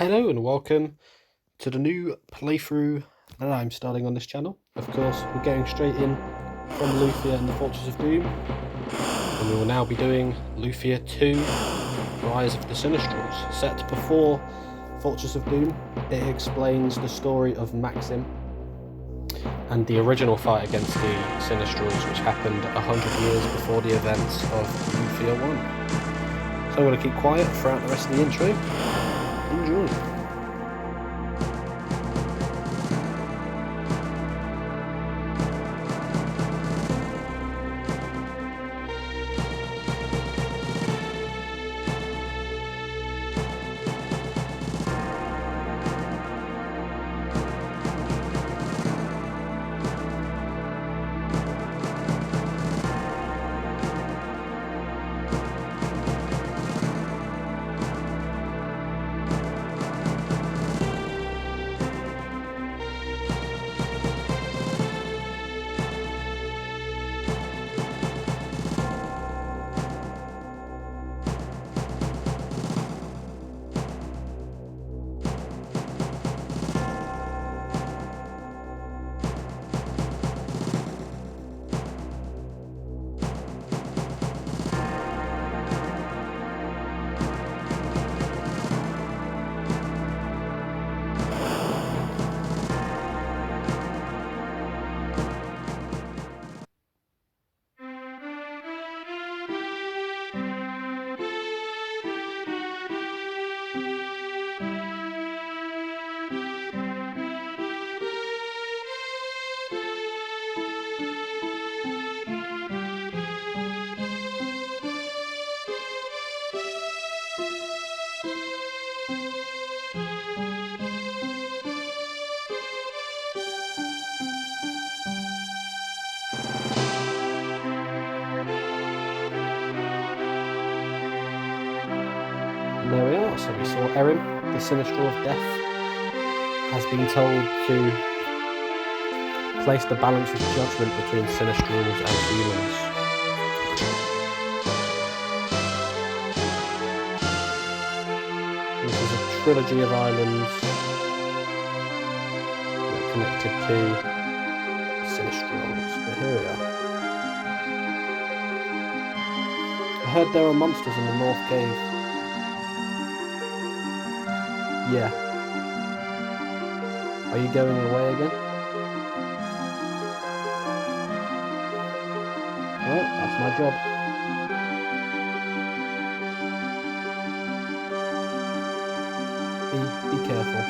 Hello and welcome to the new playthrough that I'm starting on this channel. Of course, we're going straight in from Lufia and the Fortress of Doom, and we will now be doing Lufia II Rise of the Sinistrals. Set before Fortress of Doom, it explains the story of Maxim and the original fight against the Sinistrals, which happened 100 years before the events of Lufia I. So I'm going to keep quiet throughout the rest of the intro. Enjoy. And there we are, so we saw Erin, the Sinistral of Death, has been told to place the balance of judgment between Sinistrals and humans. This is a trilogy of islands connected to Sinistrals, but here we are. I heard there are monsters in the North Cave. Yeah. Are you going away again? Well, that's my job. Be careful.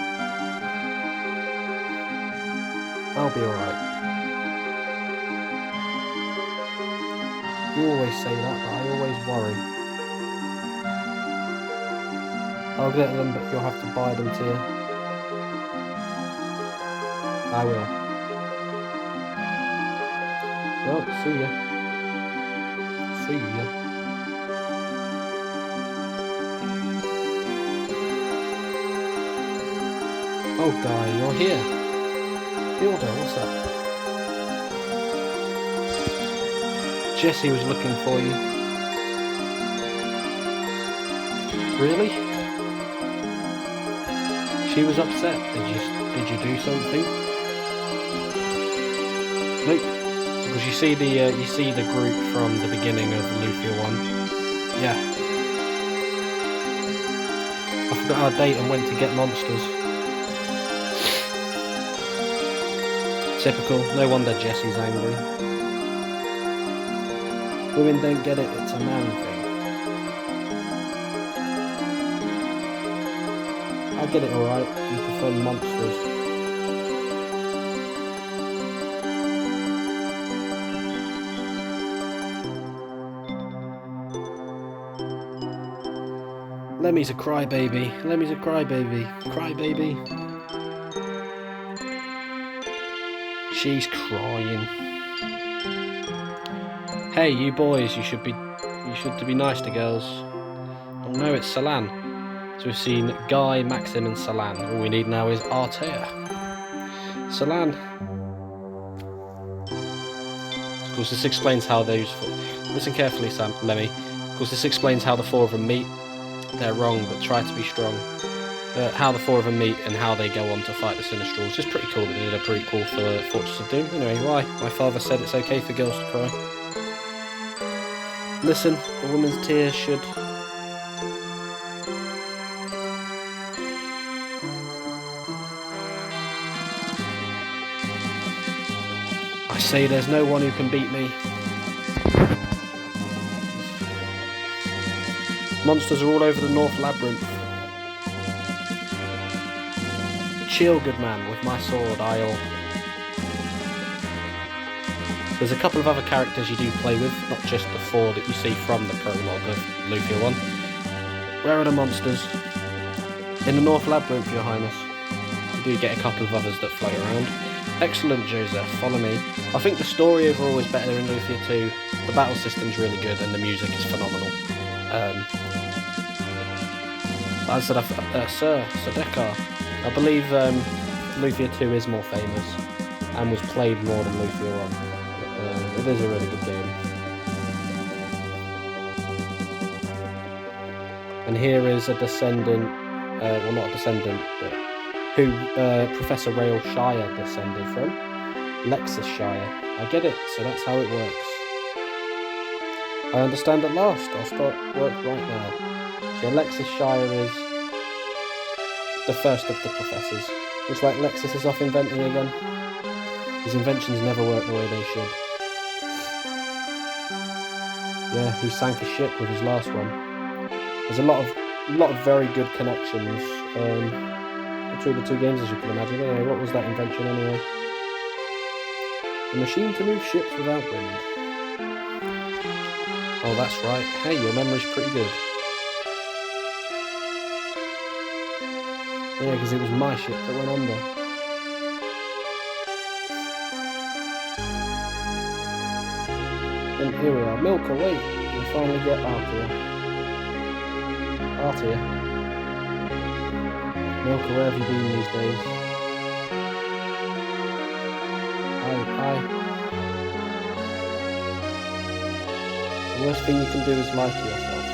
I'll be alright. You always say that, but I always worry. I'll get them, but you'll have to buy them to you. I will. Well, see ya. See ya. Oh, Guy, you're here. Hilda, what's up? Jessie was looking for you. Really? She was upset. Did you do something? Nope. Because you see the group from the beginning of Lufia 1. Yeah. I forgot our date and went to get monsters. Typical. No wonder Jessie's angry. Women don't get it. It's a man thing. I get it alright, you prefer monsters. Lemmy's a crybaby. Lemmy's a crybaby. Crybaby. She's crying. Hey, you boys, you should be nice to girls. Oh no, it's Salan. So we've seen Guy, Maxim and Salan. All we need now is Artea. Salan. Of course, this explains how those four... Listen carefully, Lemmy. Of course, this explains how the four of them meet. They're wrong, but try to be strong. how the four of them meet and how they go on to fight the Sinistrals. It's pretty cool that they did a prequel for Fortress of Doom. Anyway, why? My father said it's okay for girls to cry. Listen, the woman's tears should... I say there's no one who can beat me. Monsters are all over the North Labyrinth. Chill, good man, with my sword I'll... There's a couple of other characters you do play with, not just the four that you see from the prologue of Lufia 1. Where are the monsters? In the North Labyrinth, Your Highness. You do get a couple of others that float around. Excellent, Joseph, follow me. I think the story overall is better in Lufia 2, the battle system's really good and the music is phenomenal. As I said, Sir Sedekar, I believe Lufia 2 is more famous and was played more than Lufia 1. It is a really good game. And here is a descendant, well not a descendant, but who Professor Rael Shire descended from. Lexus Shire. I get it, so that's how it works. I understand at last. I'll start work right now. So Lexus Shire is the first of the professors. Looks like Lexus is off inventing again. His inventions never work the way they should. Yeah, he sank a ship with his last one. There's a lot of very good connections between the two games, as you can imagine. Anyway, what was that invention anyway? A machine to move ships without wind. Oh, that's right. Hey, your memory's pretty good. Yeah, because it was my ship that went under. And here we are. Milka, wait. We finally get Artia. Artia. Milka, where have you been these days? Hi. The worst thing you can do is lie to yourself.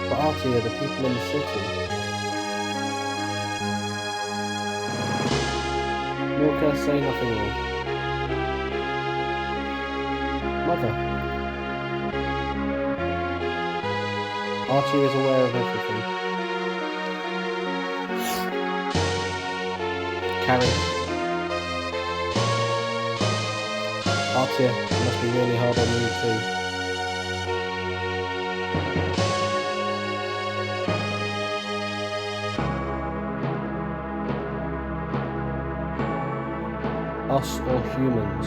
But Artia, the people in the city. Milka, say nothing more. Mother. Artia is aware of everything. Carrie. Artia, it must be really hard on you too. Us or humans?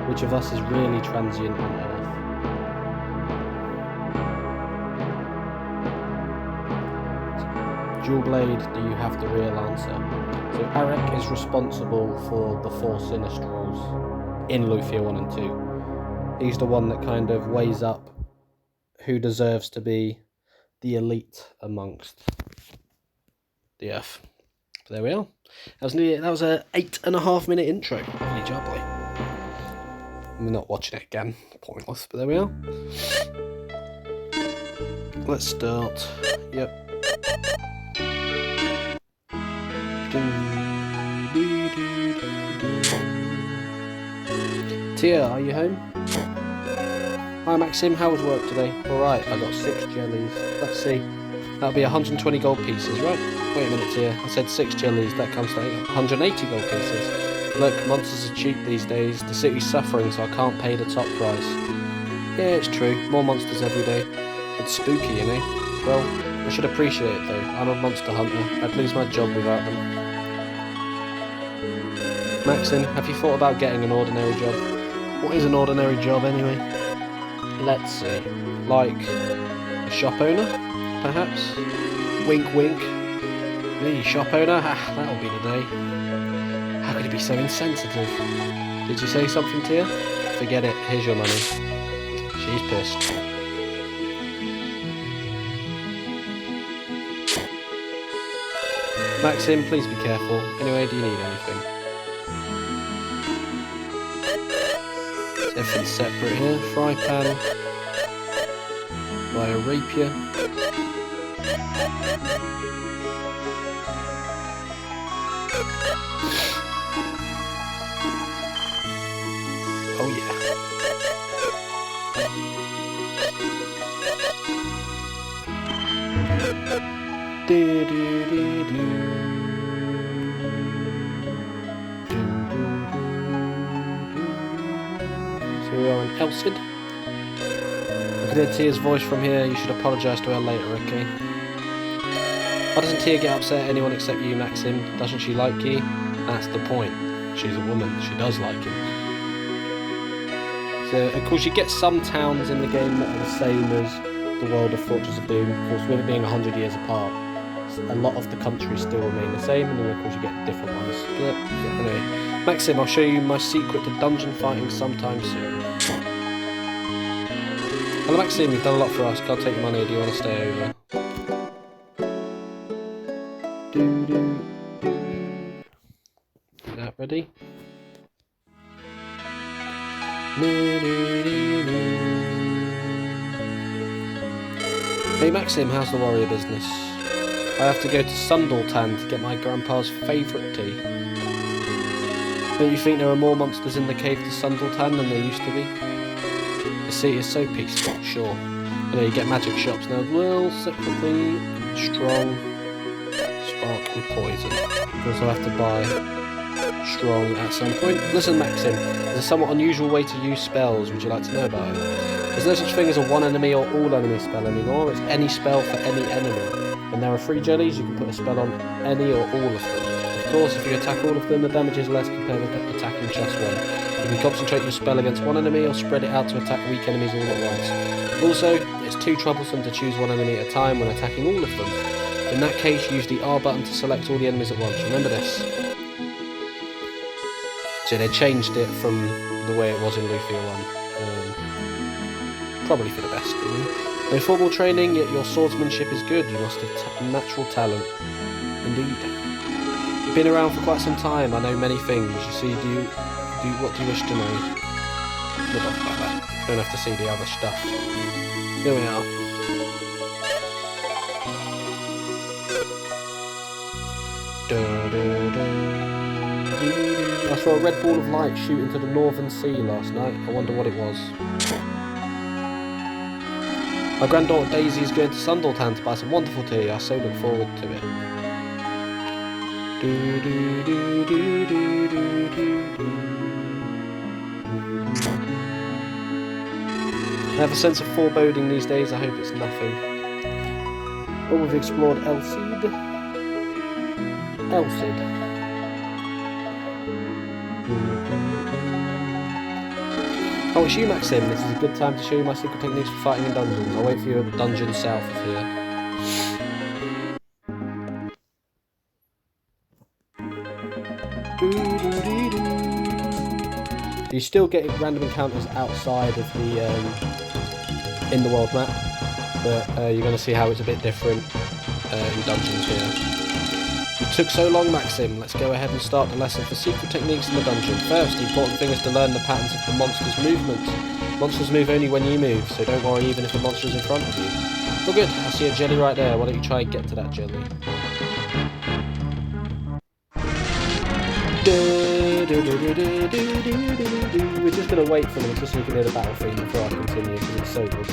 Which of us is really transient on Earth? Dual Blade, do you have the real answer? So Arek is responsible for the four Sinistrals in Lufia 1 and 2. He's the one that kind of weighs up who deserves to be the elite amongst the Earth. So there we are. That was a 8.5 minute intro. Lovely job, boy. I'm not watching it again. Pointless, but there we are. Let's start. Yep. Tia, are you home? Hi Maxim, how was work today? Alright, I got 6 jellies. Let's see. That'll be 120 gold pieces, right? Wait a minute, Tia. I said 6 jellies, that comes to 180 gold pieces. Look, monsters are cheap these days. The city's suffering, so I can't pay the top price. Yeah, it's true. More monsters every day. It's spooky, you know? Well, I should appreciate it though. I'm a monster hunter. I'd lose my job without them. Maxim, have you thought about getting an ordinary job? What is an ordinary job anyway? Let's see. Like a shop owner, perhaps? Wink wink. Me, shop owner? Ah, that'll be the day. How could he be so insensitive? Did you say something, Tia? Forget it, here's your money. She's pissed. Maxim, please be careful. Anyway, do you need anything? Everything's separate here. Fry pan. by a rapier. Oh yeah. Do, do, do, do. So we are in Elsid. I can hear Tia's voice from here. You should apologise to her later, okay? Why doesn't Tia get upset at anyone except you, Maxim? Doesn't she like you? That's the point. She's a woman. She does like him. So, of course, you get some towns in the game that are the same as the world of Fortress of Doom. Of course, with it being 100 years apart, a lot of the countries still remain the same, and then of course you get different ones. But, yeah, anyway, Maxim, I'll show you my secret to dungeon fighting sometime soon. Hello Maxim, you've done a lot for us. Can't take your money. Do you want to stay over? Is that ready? Hey Maxim, how's the warrior business? I have to go to Sundaltan to get my grandpa's favourite tea. Don't you think there are more monsters in the cave to Sundaltan than there used to be? The city is so peaceful, sure. You know, you get magic shops now as well, separately, strong, spark and poison. You also have to buy strong at some point. Listen Maxim, there's a somewhat unusual way to use spells. Would you like to know about it? There's no such thing as a one enemy or all enemy spell anymore. It's any spell for any enemy. When there are 3 jellies, you can put a spell on any or all of them. Of course, if you attack all of them, the damage is less compared with attacking just one. You can concentrate your spell against one enemy or spread it out to attack weak enemies all at once. Also, it's too troublesome to choose one enemy at a time when attacking all of them. In that case, use the R button to select all the enemies at once. Remember this. So they changed it from the way it was in Lufia 1. Probably for the best, really. No formal training, yet your swordsmanship is good. You must have natural talent. Indeed. You've been around for quite some time. I know many things. You see, what do you wish to know? We'll talk about that. You don't have to see the other stuff. Here we are. I saw a red ball of light shoot into the northern sea last night. I wonder what it was. My granddaughter Daisy is going to Sundaltan to buy some wonderful tea. I so look forward to it. I have a sense of foreboding these days. I hope it's nothing. Oh, we've explored Elsid. Oh, it's you, Maxim. This is a good time to show you my secret techniques for fighting in dungeons. I'll wait for you at the dungeon south of here. You still get random encounters outside of the in the world map, but you're going to see how it's a bit different in dungeons here. It took so long, Maxim. Let's go ahead and start the lesson for secret techniques in the dungeon. First, the important thing is to learn the patterns of the monster's movements. Monsters move only when you move, so don't worry even if the monster is in front of you. Oh good, I see a jelly right there. Why don't you try and get to that jelly? We're just going to wait for them just so you can hear the battle theme before I continue, because it's so good.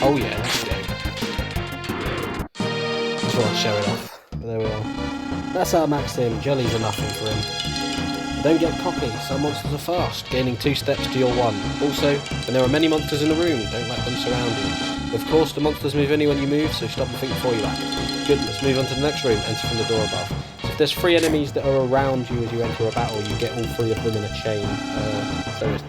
Oh yeah, let's go. Just want to show it off, but there we are. That's our Maxim. Jellies are nothing for him. Don't get cocky, some monsters are fast, gaining 2 steps to your 1. Also, when there are many monsters in the room, don't let them surround you. Of course, the monsters move only when you move, so stop and think before you act. Good, let's move on to the next room, enter from the door above. It's a If there's 3 enemies that are around you as you enter a battle, you get all 3 of them in a chain. So it's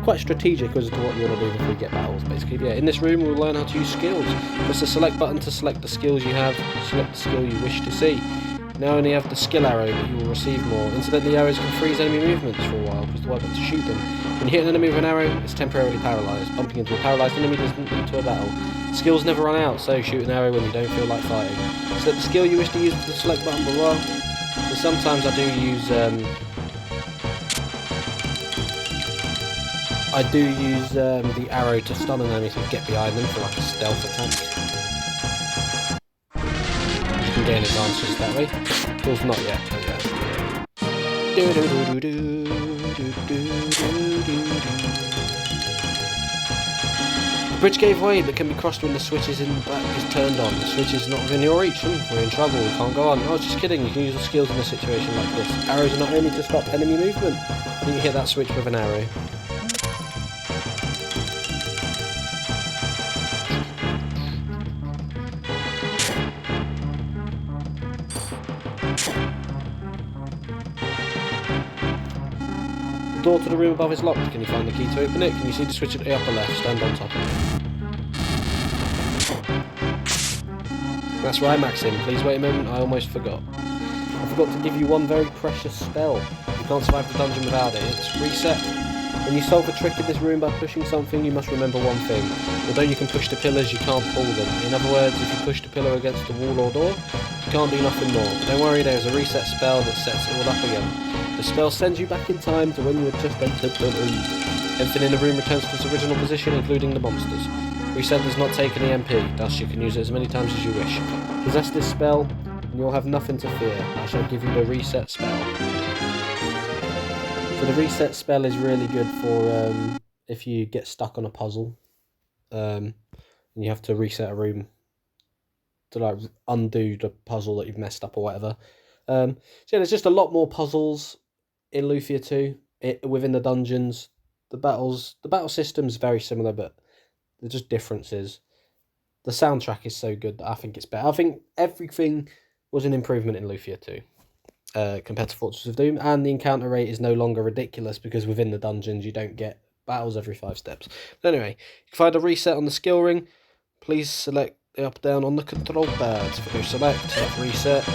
quite strategic as to what you want to do before you get battles, basically. Yeah, in this room we'll learn how to use skills. Press the select button to select the skills you have. Select the skill you wish to see. You now only have the skill arrow, but you will receive more. Incidentally, arrows can freeze enemy movements for a while, because the weapon to shoot them. When you hit an enemy with an arrow, it's temporarily paralysed. Bumping into a paralysed enemy doesn't lead to a battle. Skills never run out, so shoot an arrow when you don't feel like fighting. Select the skill you wish to use with the select button below. So sometimes I do use the arrow to stun an enemy to get behind them for like a stealth attack. You can gain advantages that way. Of course, not yet, but yeah. The bridge gave way, but can be crossed when the switches in the back is turned on. The switch is not within your reach. We're in trouble, we can't go on. I was just kidding, you can use the skills in a situation like this. Arrows are not only to stop enemy movement. Why don't you hit that switch with an arrow? The door to the room above is locked. Can you find the key to open it? Can you see the switch at the upper left? Stand on top of it. That's right, Maxim. Please wait a moment, I almost forgot. I forgot to give you one very precious spell. You can't survive the dungeon without it. It's reset. When you solve a trick in this room by pushing something, you must remember one thing. Although you can push the pillars, you can't pull them. In other words, if you push the pillar against the wall or door, you can't do nothing more. But don't worry, there's a reset spell that sets it all up again. The spell sends you back in time to when you had just entered the room. Everything in the room returns to its original position, including the monsters. Reset does not take an EMP, thus you can use it as many times as you wish. Possess this spell, and you'll have nothing to fear. I shall give you the reset spell. So the reset spell is really good for if you get stuck on a puzzle, and you have to reset a room to like undo the puzzle that you've messed up or whatever. So yeah, there's just a lot more puzzles in Lufia 2 within the dungeons. The battle system's very similar, but there's just differences. The soundtrack is so good that I think it's better. I think everything was an improvement in Lufia 2 compared to Fortress of Doom, and the encounter rate is no longer ridiculous because within the dungeons you don't get battles every 5 steps. But anyway, you can find a reset on the skill ring. Please select the up down on the control pads. For your select, hit reset, you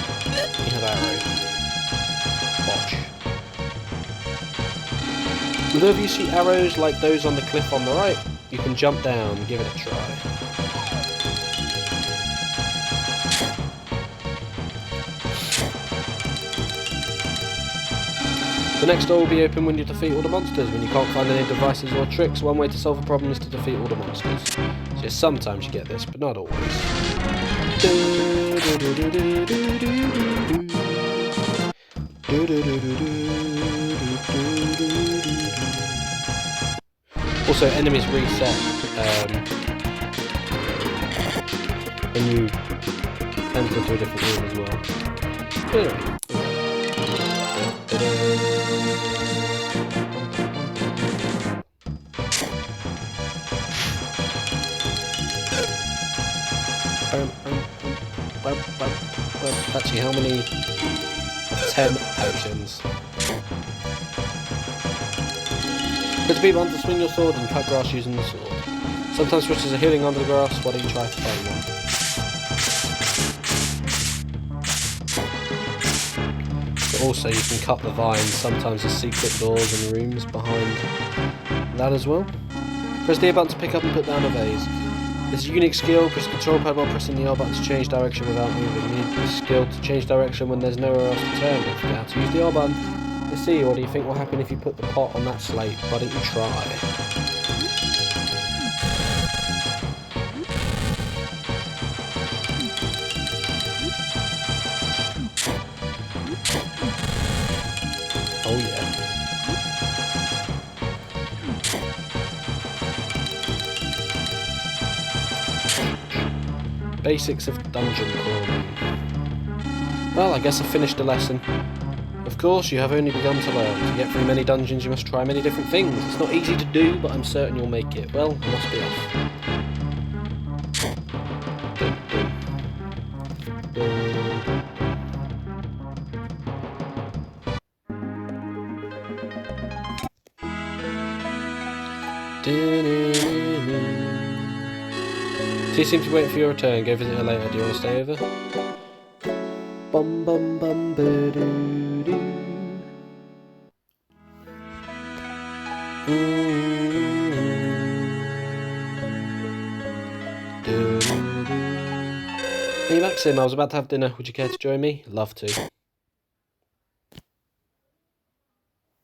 have arrow. Watch. Whenever you see arrows like those on the cliff on the right, you can jump down and give it a try. The next door will be open when you defeat all the monsters. When you can't find any devices or tricks, one way to solve a problem is to defeat all the monsters. So yes, sometimes you get this, but not always. Also, enemies reset when you enter to a different room as well. Anyway. Actually, how many? 10 potions. Press B button to swing your sword and cut grass using the sword. Sometimes switches are healing under the grass, why don't you try to find one? But also you can cut the vines, sometimes there's secret doors and rooms behind that as well. Press the A button to pick up and put down a vase. This is a unique skill. Press the control pad while pressing the R button to change direction without moving. You need this skill to change direction when there's nowhere else to turn. Don't forget how to use the R button. Let's see, what do you think will happen if you put the pot on that slate? Why don't you try? Oh yeah. Basics of dungeon crawling. Well, I guess I finished the lesson. Of course, you have only begun to learn. To get through many dungeons, you must try many different things. It's not easy to do, but I'm certain you'll make it. Well, I must be off. She seems to be waiting for your return. Go visit her later. Do you want to stay over? Bum bum bum ba doo doo. Hey Maxim, I was about to have dinner. Would you care to join me? Love to.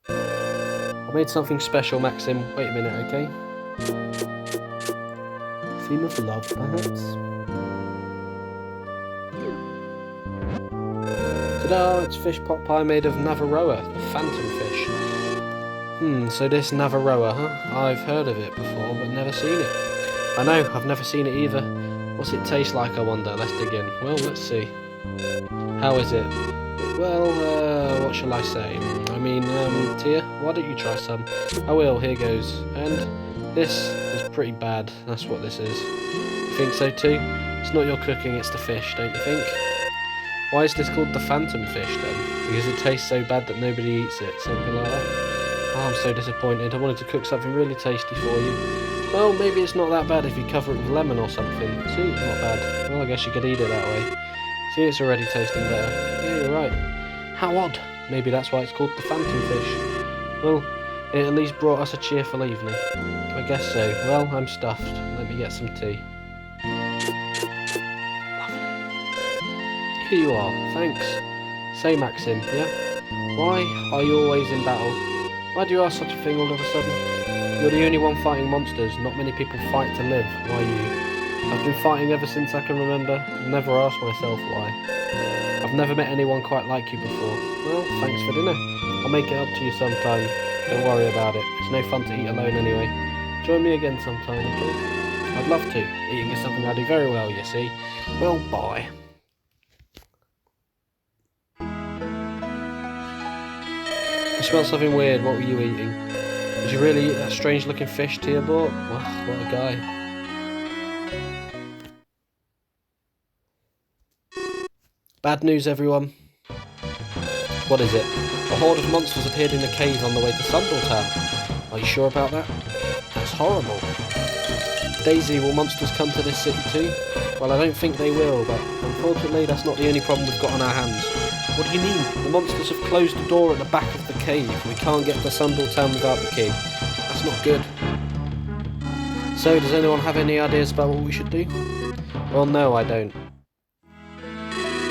I made something special, Maxim. Wait a minute, okay? Theme of love, perhaps? Ta-da! It's fish pot pie made of Navaroa, the phantom fish. So this Navaroa, huh? I've heard of it before, but never seen it. I know, I've never seen it either. What's it taste like, I wonder? Let's dig in. Well, let's see. How is it? Well, what shall I say? I mean, Tia, why don't you try some? I will, here goes. And this is pretty bad, that's what this is. You think so too? It's not your cooking, it's the fish, don't you think? Why is this called the phantom fish then? Because it tastes so bad that nobody eats it, something like that? Oh, I'm so disappointed. I wanted to cook something really tasty for you. Well, maybe it's not that bad if you cover it with lemon or something. See, it's not bad. Well, I guess you could eat it that way. See, it's already tasting better. Yeah, you're right. How odd. Maybe that's why it's called the phantom fish. Well, it at least brought us a cheerful evening. I guess so. Well, I'm stuffed. Let me get some tea. Lovely. Here you are. Thanks. Say, Maxim, yeah? Why are you always in battle? Why do you ask such a thing all of a sudden? You're the only one fighting monsters. Not many people fight to live. Why you? I've been fighting ever since I can remember. I've never asked myself why. I've never met anyone quite like you before. Well, thanks for dinner. I'll make it up to you sometime. Don't worry about it. It's no fun to eat alone anyway. Join me again sometime, okay? I'd love to. Eating is something I do very well, you see. Well, bye. I smell something weird. What were you eating? Did you really eat that strange looking fish Tia bought? Wow, what a guy. Bad news, everyone. What is it? A horde of monsters appeared in the cave on the way to Sundletown. Are you sure about that? That's horrible. Daisy, will monsters come to this city too? Well, I don't think they will, but unfortunately that's not the only problem we've got on our hands. What do you mean? The monsters have closed the door at the back of the cave. We can't get to Sundletown without the key. That's not good. So, does anyone have any ideas about what we should do? Well, no, I don't.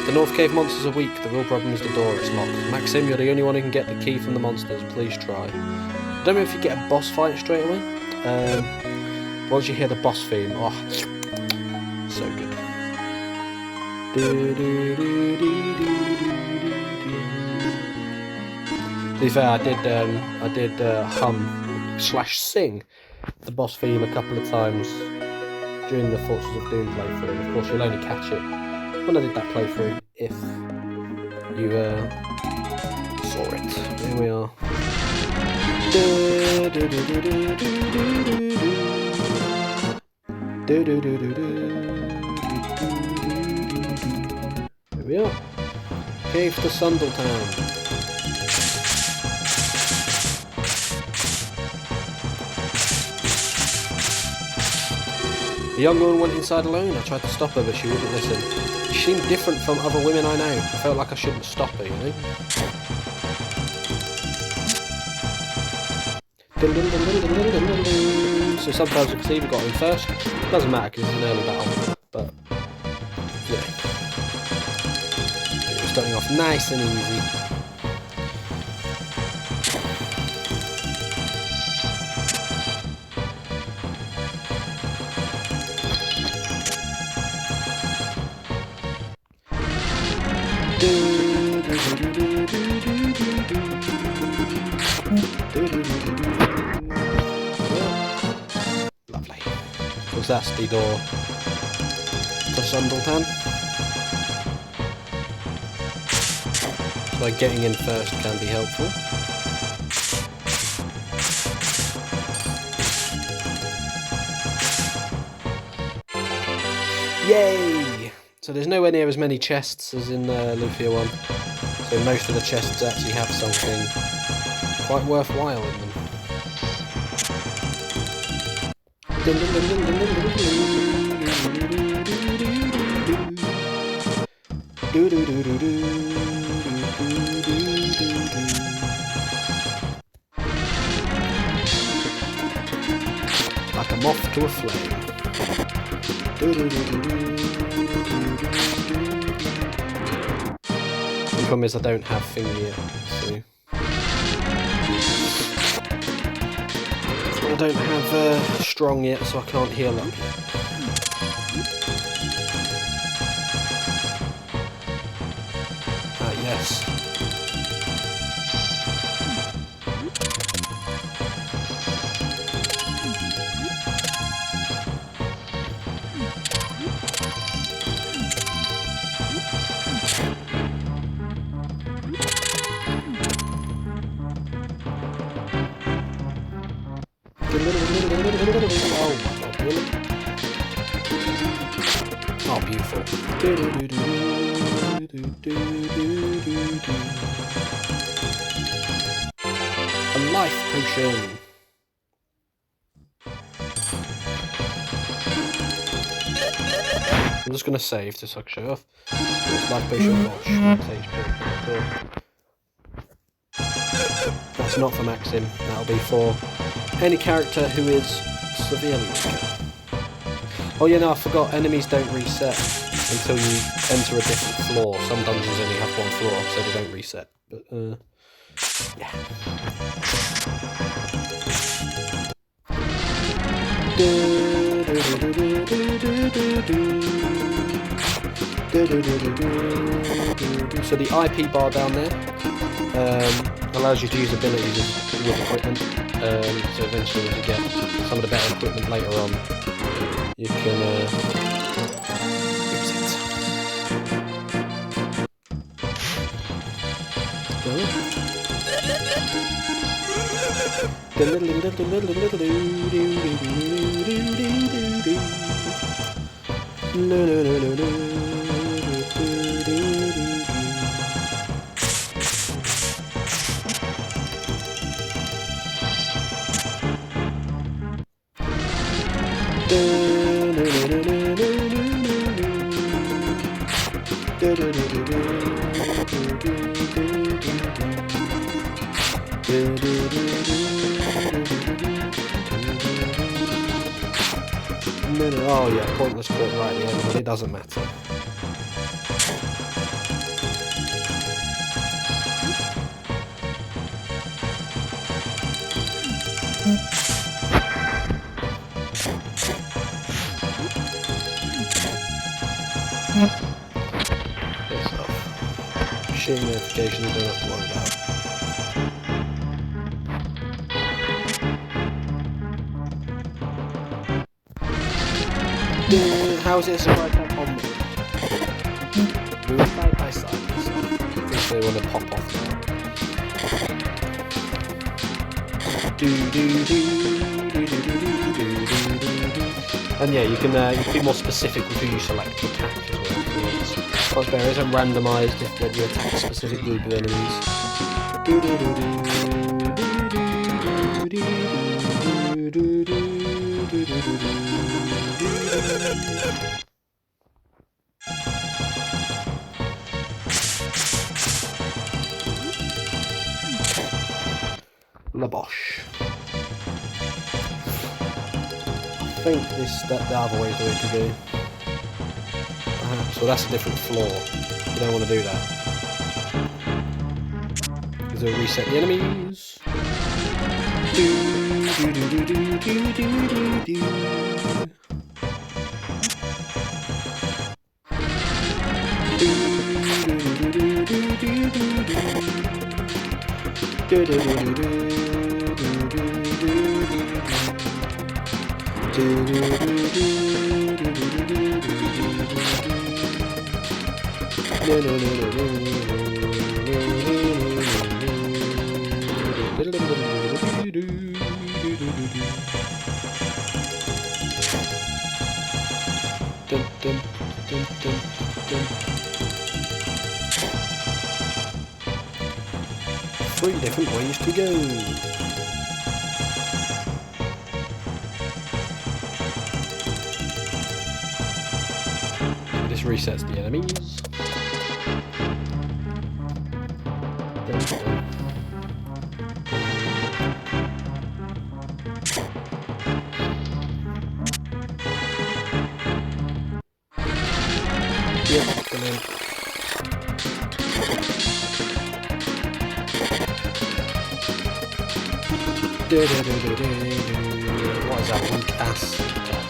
The North Cave monsters are weak. The real problem is the door. It's locked. Maxim, you're the only one who can get the key from the monsters. Please try. I don't know if you get a boss fight straight away. Once you hear the boss theme, oh, so good. To be fair, I did hum/sing the boss theme a couple of times during the Forces of Doom playthrough. And of course, you'll only catch it when I did that playthrough if you saw it. Here we are. Here we are. Cave to Sundletown. The young woman went inside alone. I tried to stop her, but she wouldn't listen. She seemed different from other women I know. I felt like I shouldn't stop her, you know? So sometimes we can see we got in first. Doesn't matter because it's an early battle, but yeah. We're starting off nice and easy. Lovely. Was that's the door to Sundletown. So getting in first can be helpful. Yay! So there's nowhere near as many chests as in Lufia 1. So most of the chests actually have something quite worthwhile in them. Like a moth to a flame. The problem is I don't have thingy yet, so I don't have strong yet, so I can't heal up yet. Yes. Oh my god, really? Oh, beautiful. A life potion. I'm just going to save just so I can show off. Life potion, watch, max HP. That's not for Maxim, that'll be for any character who is severely weaker. Oh yeah, no, I forgot, enemies don't reset until you enter a different floor. Some dungeons only have one floor, so they don't reset. But, yeah. So the IP bar down there allows you to use abilities with equipment. So eventually when you get some of the better equipment later on, you can use Oh yeah, pointless quit right at the end, but it doesn't matter. Good stuff. Machine notifications don't have to worry about. How is it a surprise attack on me? Move side by side. I think they want to pop off now. And yeah, you can be more specific with who you select to attack as well. Crossbow isn't randomised if when you attack a specific group of enemies. Labosh. I think the other way is the way to go. Perhaps. Well, that's a different floor. You don't want to do that. Because it'll reset the enemies. Three different ways to go. just resets the enemies. Yep, come in. What is that weak ass attack?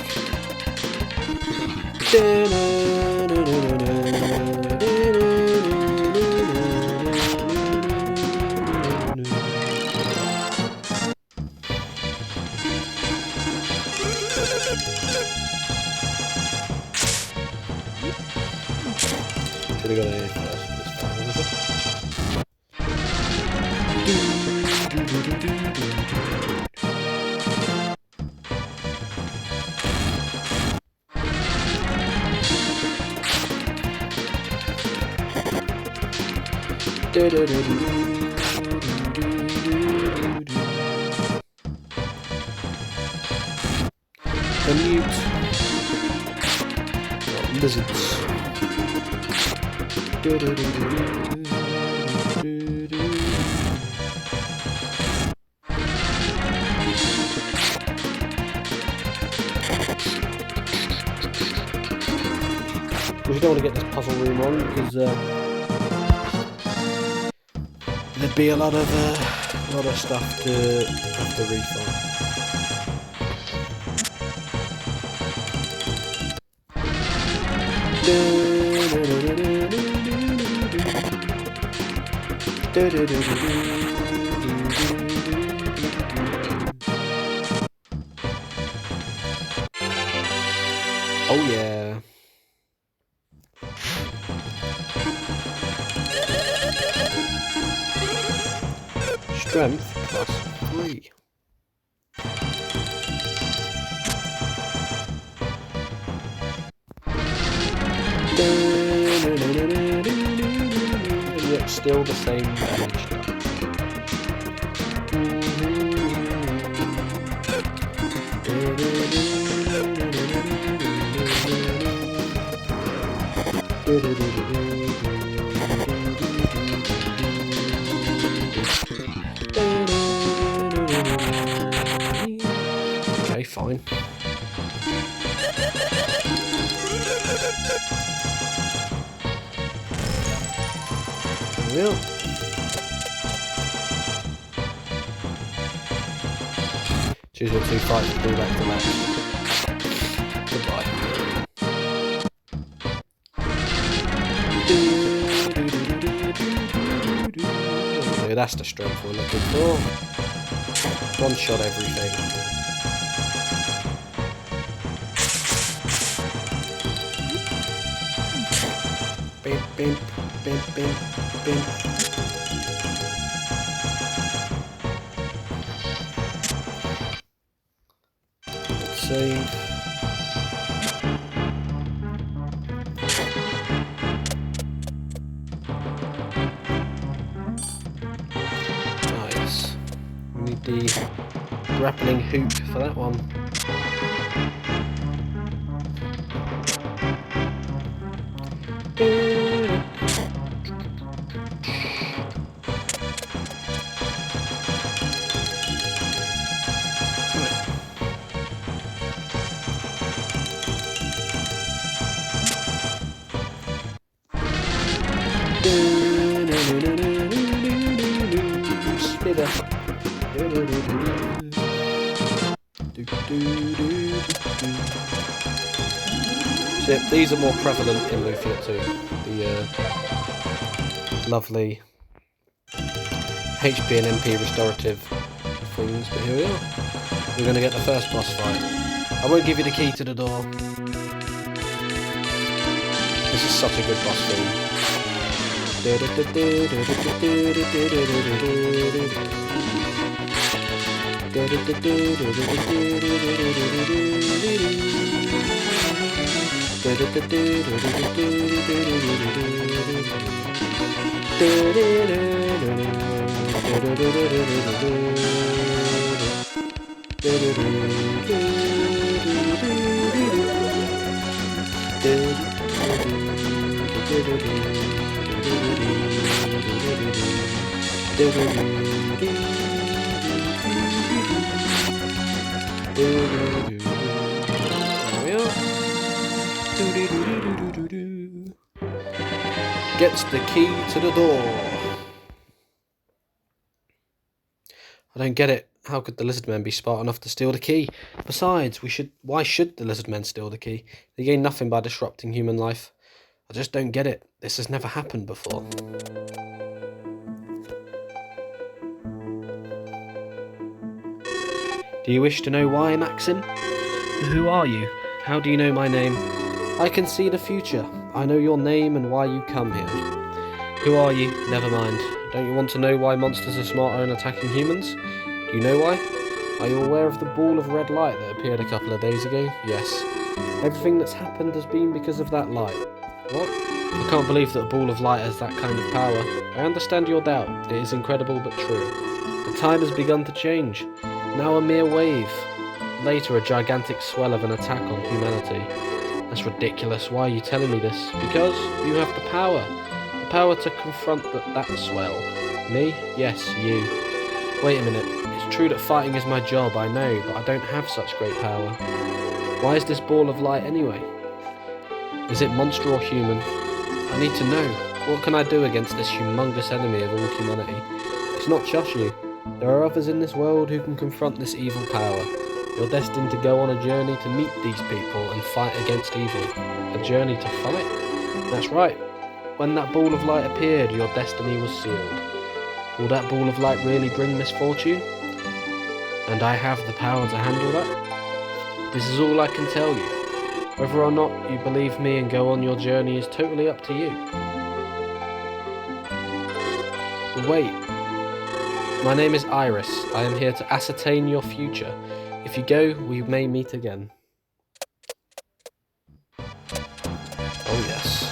Should have got it first. The mute lizards. We don't want to get this puzzle room on because there'd be a lot of stuff to have to refund. Oh yeah. Strength plus 3. And yet still the same damage. Okay, fine. There we are. Choose your 2 fights to do back to match. Goodbye. Okay, that's the strength we're looking for. One shot everything. Bim, bim, bim, bim, bim. Let's save. Nice. We need the grappling hook for that one. Spitter. So these are more prevalent in Lufia 2. The lovely HP and MP restorative things, but here we are. We're going to get the first boss fight. I won't give you the key to the door. This is such a good boss theme. Gets the key to the door. I don't get it. How could the lizard men be smart enough to steal the key? Besides, why should the lizard men steal the key? They gain nothing by disrupting human life. I just don't get it. This has never happened before. Do you wish to know why, Maxim? Who are you? How do you know my name? I can see the future. I know your name and why you come here. Who are you? Never mind. Don't you want to know why monsters are smarter in attacking humans? Do you know why? Are you aware of the ball of red light that appeared a couple of days ago? Yes. Everything that's happened has been because of that light. What? I can't believe that a ball of light has that kind of power. I understand your doubt. It is incredible but true. The time has begun to change. Now a mere wave. Later a gigantic swell of an attack on humanity. That's ridiculous. Why are you telling me this? Because you have the power. The power to confront that swell. Me? Yes, you. Wait a minute. It's true that fighting is my job, I know, but I don't have such great power. Why is this ball of light anyway? Is it monster or human? I need to know. What can I do against this humongous enemy of all humanity? It's not just you. There are others in this world who can confront this evil power. You're destined to go on a journey to meet these people and fight against evil. A journey to fight? That's right. When that ball of light appeared, your destiny was sealed. Will that ball of light really bring misfortune? And I have the power to handle that? This is all I can tell you. Whether or not you believe me and go on your journey is totally up to you. But wait. My name is Iris. I am here to ascertain your future. If you go, we may meet again. Oh yes.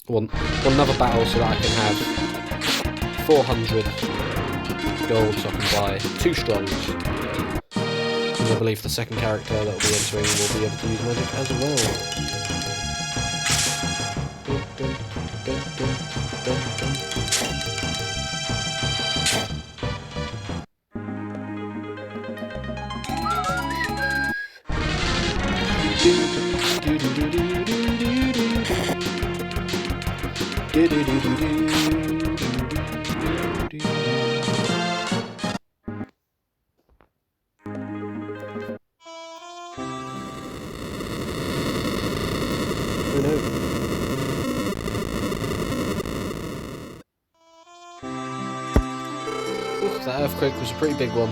One another battle so that I can have 400 gold so I can buy 2 strongs. And I believe the second character that will be entering will be able to use magic as well. That earthquake was a pretty big one.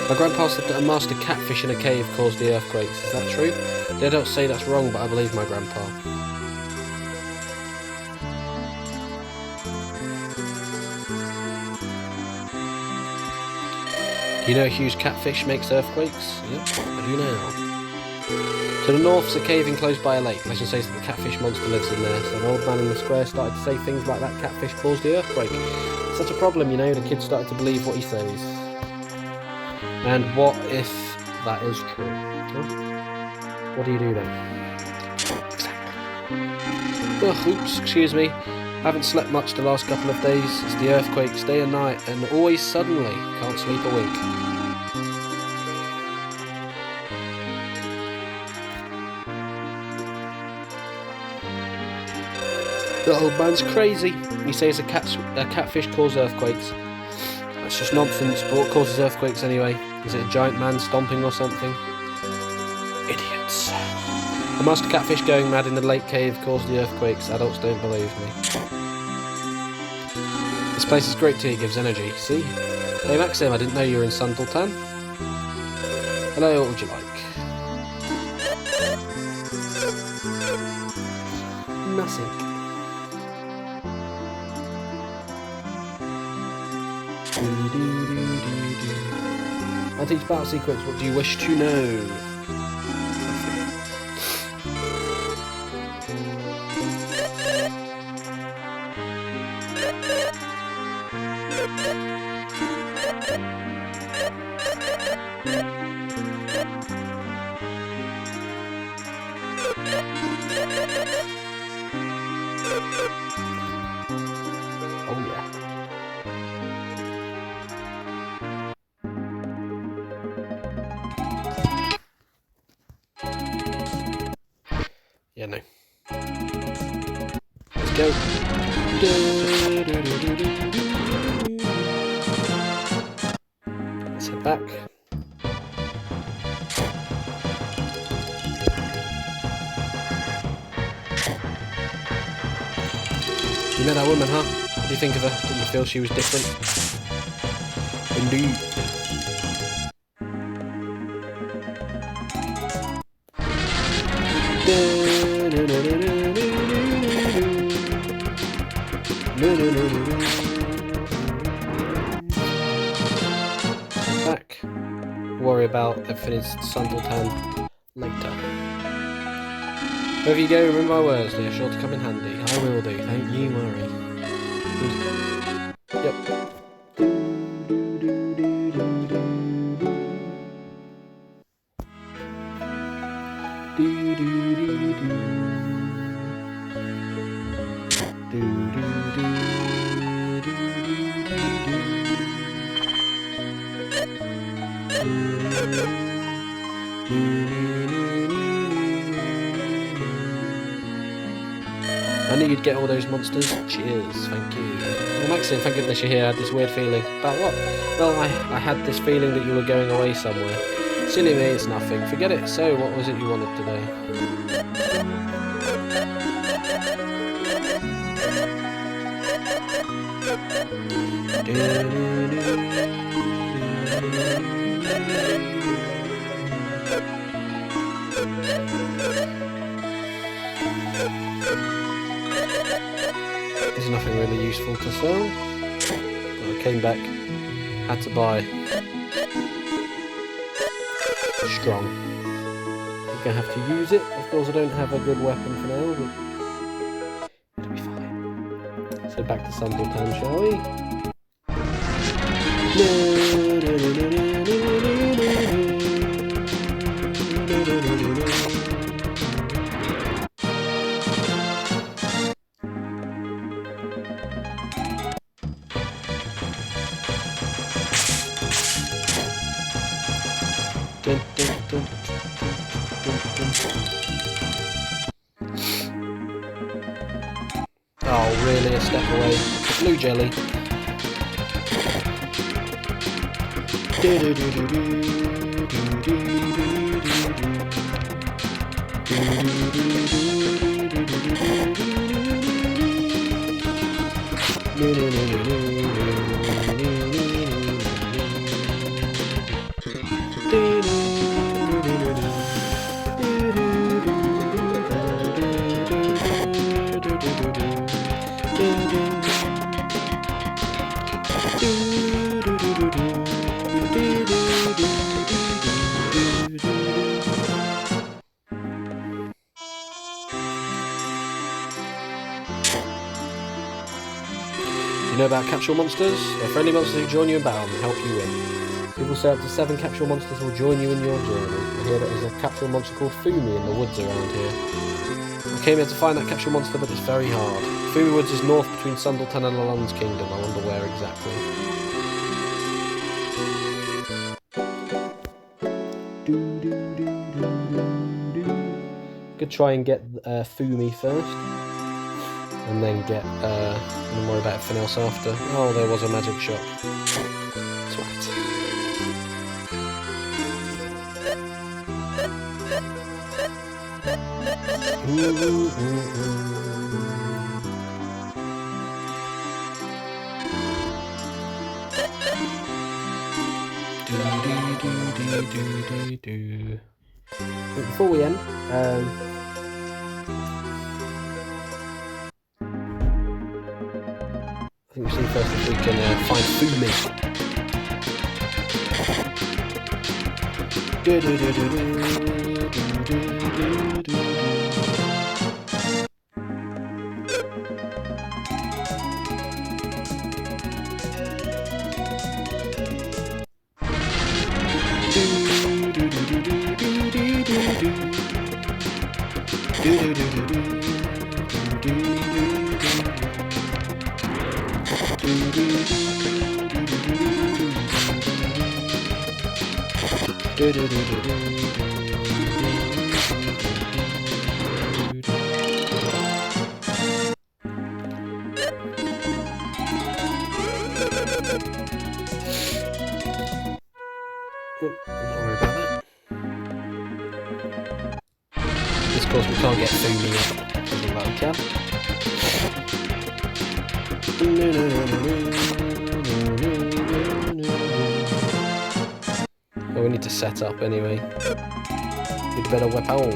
My grandpa said that a master catfish in a cave caused the earthquakes. Is that true? The adults say that's wrong, but I believe my grandpa. Do you know a huge catfish makes earthquakes? Yep, I do now. To the north is a cave enclosed by a lake. Legend says that the catfish monster lives in there. So an old man in the square started to say things like that catfish caused the earthquake. It's such a problem, you know, the kids started to believe what he says. And what if that is true? Huh? What do you do then? Ugh, oops, excuse me. I haven't slept much the last couple of days. It's the earthquakes day and night, and always suddenly. Can't sleep a wink. The old man's crazy. He says a catfish causes earthquakes. That's just nonsense, but what causes earthquakes anyway? Is it a giant man stomping or something? Idiots. A master catfish going mad in the lake cave caused the earthquakes. Adults don't believe me. This place is great tea, gives energy. See? Hey Maxim, I didn't know you were in Sundleton. Hello, what would you like? nothing. At each battle sequence, what do you wish to know? Oh yeah. Yeah, no. Let's go. Let's head back. You met that woman, huh? What do you think of her? Didn't you feel she was different? Indeed. Back. Worry about everything in Sundleton later. Wherever you go, remember my words, they're sure to come in handy. I will do, don't you worry. Yep. I knew you'd get all those monsters. Cheers, thank you. Well, Maxim, thank goodness you're here. I had this weird feeling. About what? Well, I had this feeling that you were going away somewhere. Silly me, it's nothing. Forget it. So, what was it you wanted today? There's nothing really useful to sell. I came back, had to buy strong. You're gonna have to use it. Of course, I don't have a good weapon for now, but it'll be fine. So back to Sundleton, shall we? Oh, really? A step away. Blue jelly. You know about capsule monsters? They're friendly monsters who join you in battle and help you win. People say up to 7 capsule monsters will join you in your journey. I hear that there's a capsule monster called Fumi in the woods around here. I came here to find that capsule monster, but it's very hard. Fumi Woods is north between Sundleton and Lalonde's Kingdom. I wonder where exactly. Could try and get Fumi first, and then get and worry about everything else after. Oh, there was a magic shop. Twat. But before we end, first if we can find Fumi. Don't worry about that. Of course, we can't get Fumi yet. Doesn't like we can. Oh, we need to set up anyway. We'd better weapon.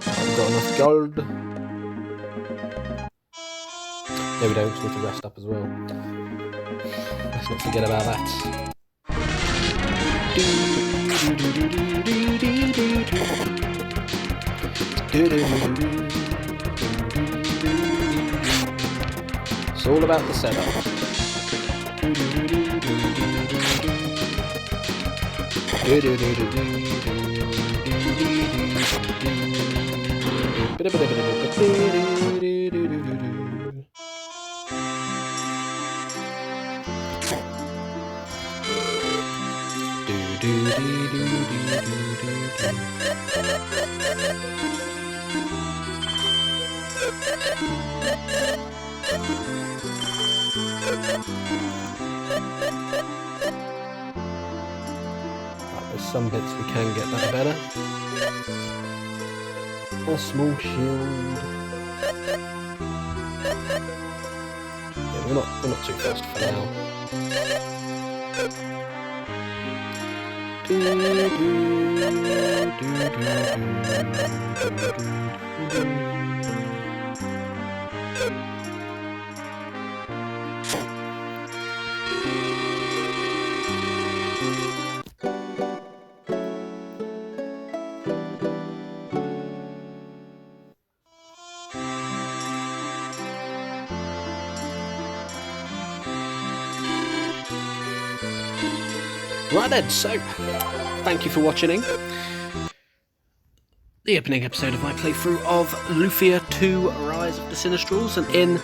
I've got enough gold. No, we don't. We need to rest up as well. Let's not forget about that. It's all about the setup. There's some bits we can get that better. A small shield. Yeah, we're not too fast for now. Right then, so thank you for watching the opening episode of my playthrough of Lufia II Rise of the Sinistrals, and in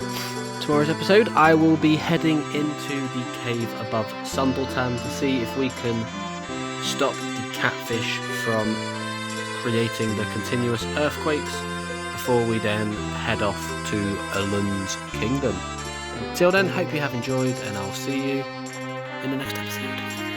tomorrow's episode I will be heading into the cave above Sundleton to see if we can stop the catfish from creating the continuous earthquakes before we then head off to Elund's kingdom. Till then, hope you have enjoyed, and I'll see you in the next episode.